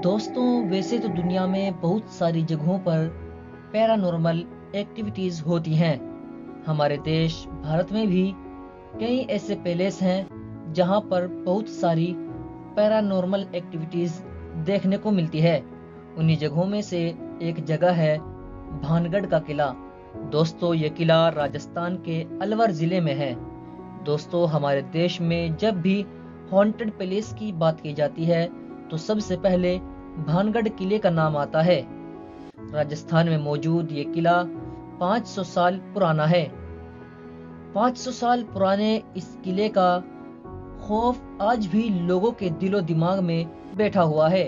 दोस्तों, वैसे तो दुनिया में बहुत सारी जगहों पर पैरानॉर्मल एक्टिविटीज होती हैं। हमारे देश भारत में भी कई ऐसे पैलेस हैं जहां पर बहुत सारी पैरानॉर्मल एक्टिविटीज देखने को मिलती है। उन्हीं जगहों में से एक जगह है भानगढ़ का किला। दोस्तों, ये किला राजस्थान के अलवर जिले में है। दोस्तों, हमारे देश में जब भी हॉन्टेड पैलेस की बात की जाती है तो सबसे पहले भानगढ़ किले का नाम आता है। राजस्थान में मौजूद ये किला 500 साल पुराना है। 500 साल पुराने इस किले का खौफ आज भी लोगों के दिलो दिमाग में बैठा हुआ है।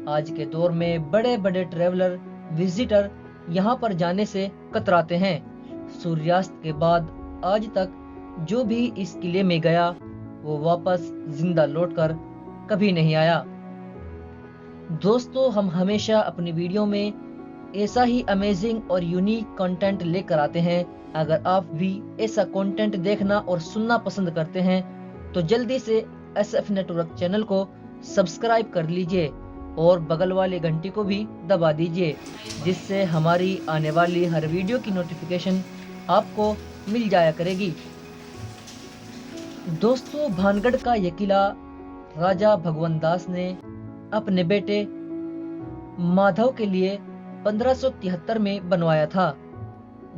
आज के दौर में बड़े बड़े ट्रेवलर विजिटर यहाँ पर जाने से कतराते हैं। सूर्यास्त के बाद आज तक जो भी इस किले में गया वो वापस जिंदा लौटकर कभी नहीं आया। दोस्तों, हम हमेशा अपनी वीडियो में ऐसा ही अमेजिंग और यूनिक कंटेंट लेकर आते हैं। अगर आप भी ऐसा कंटेंट देखना और सुनना पसंद करते हैं तो जल्दी से SF नेटवर्क चैनल को सब्सक्राइब कर लीजिए और बगल वाले घंटी को भी दबा दीजिए, जिससे हमारी आने वाली हर वीडियो की नोटिफिकेशन आपको मिल जाया करेगी। दोस्तों, भानगढ़ का यह किला राजा भगवंत दास ने अपने बेटे माधव के लिए 1573 में बनवाया था।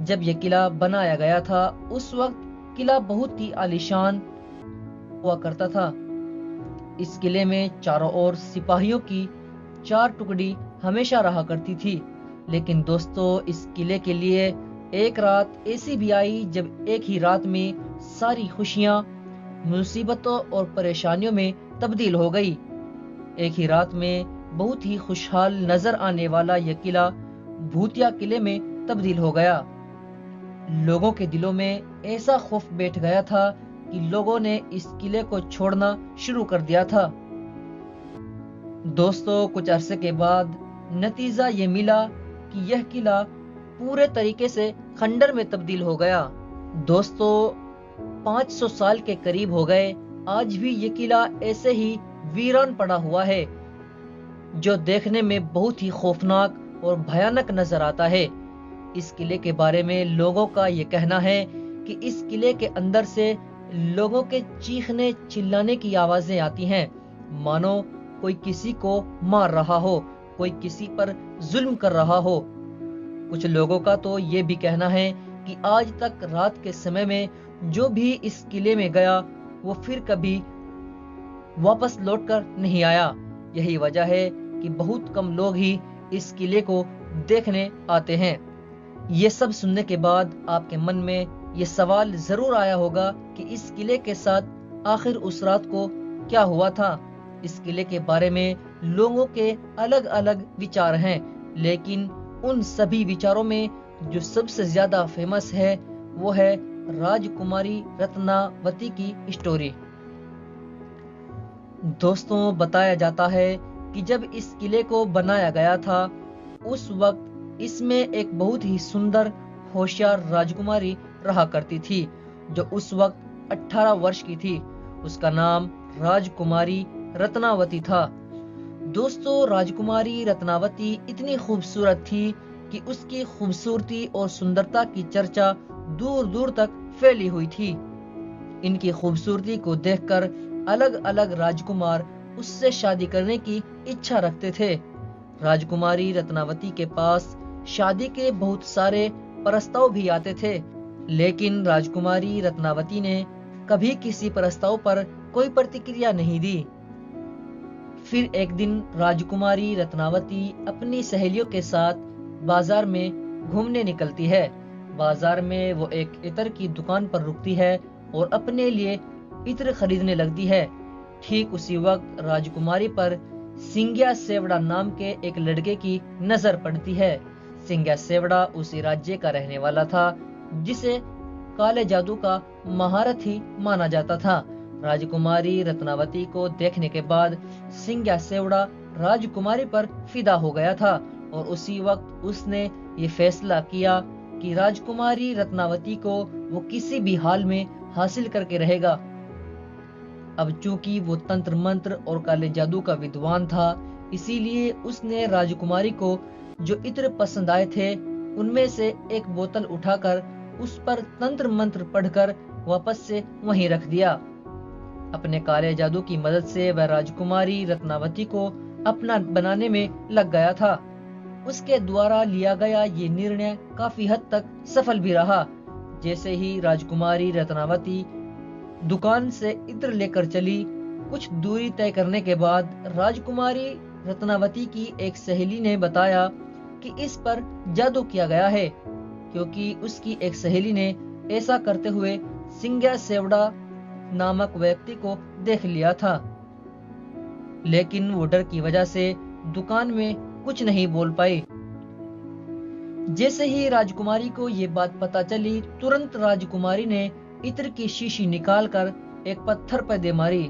जब यह किला बनाया गया था उस वक्त किला बहुत ही आलीशान हुआ करता था। इस किले में चारों ओर सिपाहियों की 4 टुकड़ी हमेशा रहा करती थी। लेकिन दोस्तों, इस किले के लिए एक रात ऐसी भी आई जब एक ही रात में सारी खुशियां मुसीबतों और परेशानियों में तब्दील हो गई। एक ही रात में बहुत ही खुशहाल नजर आने वाला यह किला भूतिया किले में तब्दील हो गया। लोगों के दिलों में ऐसा खौफ बैठ गया था कि लोगों ने इस किले को छोड़ना शुरू कर दिया था। दोस्तों, कुछ अरसे के बाद नतीजा ये मिला कि यह किला पूरे तरीके से खंडर में तब्दील हो गया। दोस्तों, 500 साल के करीब हो गए, आज भी ये किला ऐसे ही वीरान पड़ा हुआ है, जो देखने में बहुत ही खौफनाक और भयानक नजर आता है। इस किले के बारे में लोगों का ये कहना है कि इस किले के अंदर से लोगों के चीखने चिल्लाने की आवाजें आती हैं, मानो कोई किसी को मार रहा हो, कोई किसी पर जुल्म कर रहा हो। कुछ लोगों का तो ये भी कहना है कि आज तक रात के समय में जो भी इस किले में गया वो फिर कभी वापस लौटकर नहीं आया। यही वजह है कि बहुत कम लोग ही इस किले को देखने आते हैं। ये सब सुनने के बाद आपके मन में ये सवाल जरूर आया होगा कि इस किले के साथ आखिर उस रात को क्या हुआ था। इस किले के बारे में लोगों के अलग अलग विचार हैं, लेकिन उन सभी विचारों में जो सबसे ज्यादा फेमस है वो है राजकुमारी रत्नावती की स्टोरी। दोस्तों, बताया जाता है कि जब इस किले को बनाया गया था उस वक्त इसमें एक बहुत ही सुंदर होशियार राजकुमारी रहा करती थी, जो उस वक्त 18 वर्ष की थी। उसका नाम राजकुमारी रत्नावती था। दोस्तों, राजकुमारी रत्नावती इतनी खूबसूरत थी कि उसकी खूबसूरती और सुंदरता की चर्चा दूर दूर तक फैली हुई थी। इनकी खूबसूरती को देखकर अलग अलग राजकुमार उससे शादी करने की इच्छा रखते थे। राजकुमारी रत्नावती के पास शादी के बहुत सारे प्रस्ताव भी आते थे, लेकिन राजकुमारी रत्नावती ने कभी किसी प्रस्ताव पर कोई प्रतिक्रिया नहीं दी। फिर एक दिन राजकुमारी रत्नावती अपनी सहेलियों के साथ बाजार में घूमने निकलती है। बाजार में वो एक इत्र की दुकान पर रुकती है और अपने लिए इत्र खरीदने लगती है। ठीक उसी वक्त राजकुमारी पर सिंगिया सेवड़ा नाम के एक लड़के की नजर पड़ती है। सिंगिया सेवड़ा उसी राज्य का रहने वाला था जिसे काले जादू का महारथी माना जाता था। राजकुमारी रत्नावती को देखने के बाद सिंगिया सेवड़ा राजकुमारी पर फिदा हो गया था और उसी वक्त उसने ये फैसला किया कि राजकुमारी रत्नावती को वो किसी भी हाल में हासिल करके रहेगा। अब चूंकि वो तंत्र मंत्र और काले जादू का विद्वान था, इसीलिए उसने राजकुमारी को जो इत्र पसंद आए थे उनमें से एक बोतल उठाकर उस पर तंत्र मंत्र पढ़कर वापस से वहीं रख दिया। अपने काले जादू की मदद से वह राजकुमारी रत्नावती को अपना बनाने में लग गया था। उसके द्वारा लिया गया ये निर्णय काफी हद तक सफल भी रहा। जैसे ही राजकुमारी रत्नावती दुकान से इत्र लेकर चली, कुछ दूरी तय करने के बाद राजकुमारी रत्नावती की एक सहेली ने बताया कि इस पर जादू किया गया है, क्योंकि उसकी एक सहेली ने ऐसा करते हुए सिंग्या सेवड़ा नामक व्यक्ति को देख लिया था। लेकिन वो डर की वजह से दुकान में कुछ नहीं बोल पाई। जैसे ही राजकुमारी को ये बात पता चली, तुरंत राजकुमारी ने इत्र की शीशी निकालकर एक पत्थर पर दे मारी।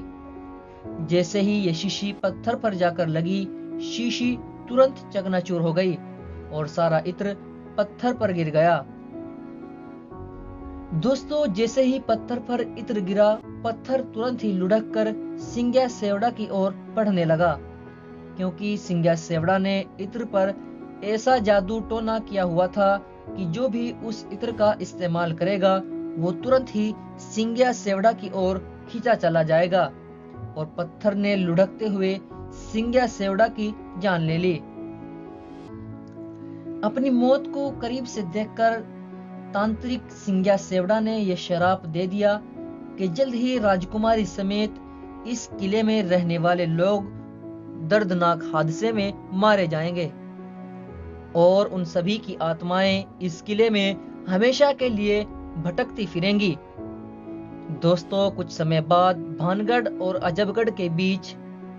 जैसे ही ये शीशी पत्थर पर जाकर लगी, शीशी तुरंत चकनाचूर हो गई और सारा इत्र पत्थर पर गिर गया। दोस्तों, जैसे ही पत्थर पर इत्र गिरा, पत्थर तुरंत ही लुढ़क कर सिंग्या सेवड़ा की ओर बढ़ने लगा, क्योंकि सिंग्या सेवड़ा ने इत्र पर ऐसा जादू टोना किया हुआ था कि जो भी उस इत्र का इस्तेमाल करेगा वो तुरंत ही सिंग्या सेवड़ा की ओर खींचा चला जाएगा और पत्थर ने लुढ़कते हुए सिंग्या सेवड़ा की जान ले ली। अपनी मौत को करीब से देखकर तांत्रिक सिंग्या सेवड़ा ने यह श्राप दे दिया कि जल्द ही राजकुमारी समेत इस किले में रहने वाले लोग दर्दनाक हादसे में मारे जाएंगे और उन सभी की आत्माएं इस किले में हमेशा के लिए भटकती फिरेंगी। दोस्तों, कुछ समय बाद भानगढ़ और अजबगढ़ के बीच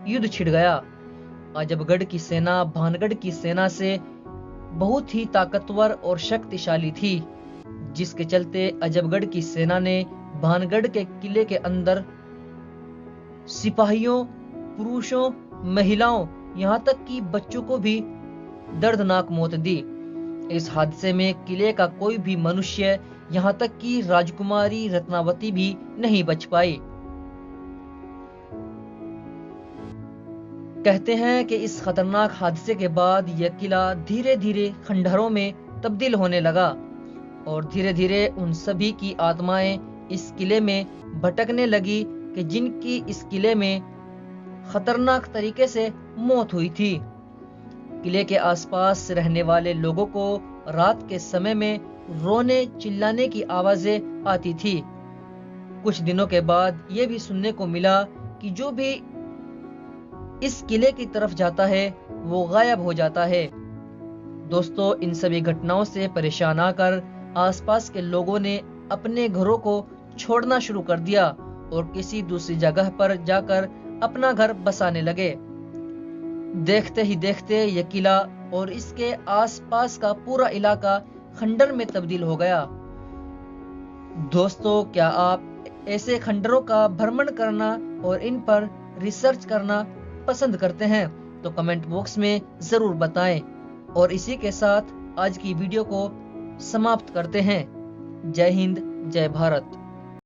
युद्ध छिड़ गया। अजबगढ़ की सेना भानगढ़ की सेना से बहुत ही ताकतवर और शक्तिशाली थी, जिसके चलते अजबगढ़ की सेना ने भानगढ़ के किले के अंदर सिपाहियों, पुरुषों, महिलाओं, यहाँ तक कि बच्चों को भी दर्दनाक मौत दी। इस हादसे में किले का कोई भी मनुष्य, यहाँ तक कि राजकुमारी रत्नावती भी नहीं बच पाई। कहते हैं कि इस खतरनाक हादसे के बाद यह किला धीरे धीरे खंडहरों में तब्दील होने लगा और धीरे धीरे उन सभी की आत्माएं इस किले में भटकने लगी कि जिनकी इस किले में खतरनाक तरीके से मौत हुई थी। किले के आसपास रहने वाले लोगों को रात के समय में रोने चिल्लाने की आवाजें आती थी। कुछ दिनों के बाद यह भी सुनने को मिला कि जो भी इस किले की तरफ जाता है वो गायब हो जाता है। दोस्तों, इन सभी घटनाओं से परेशान आकर आसपास के लोगों ने अपने घरों को छोड़ना शुरू कर दिया और किसी दूसरी जगह पर जाकर अपना घर बसाने लगे। देखते ही देखते यह किला और इसके आसपास का पूरा इलाका खंडर में तब्दील हो गया। दोस्तों, क्या आप ऐसे खंडरों का भ्रमण करना और इन पर रिसर्च करना पसंद करते हैं? तो कमेंट बॉक्स में जरूर बताएं। और इसी के साथ आज की वीडियो को समाप्त करते हैं। जय हिंद, जय भारत।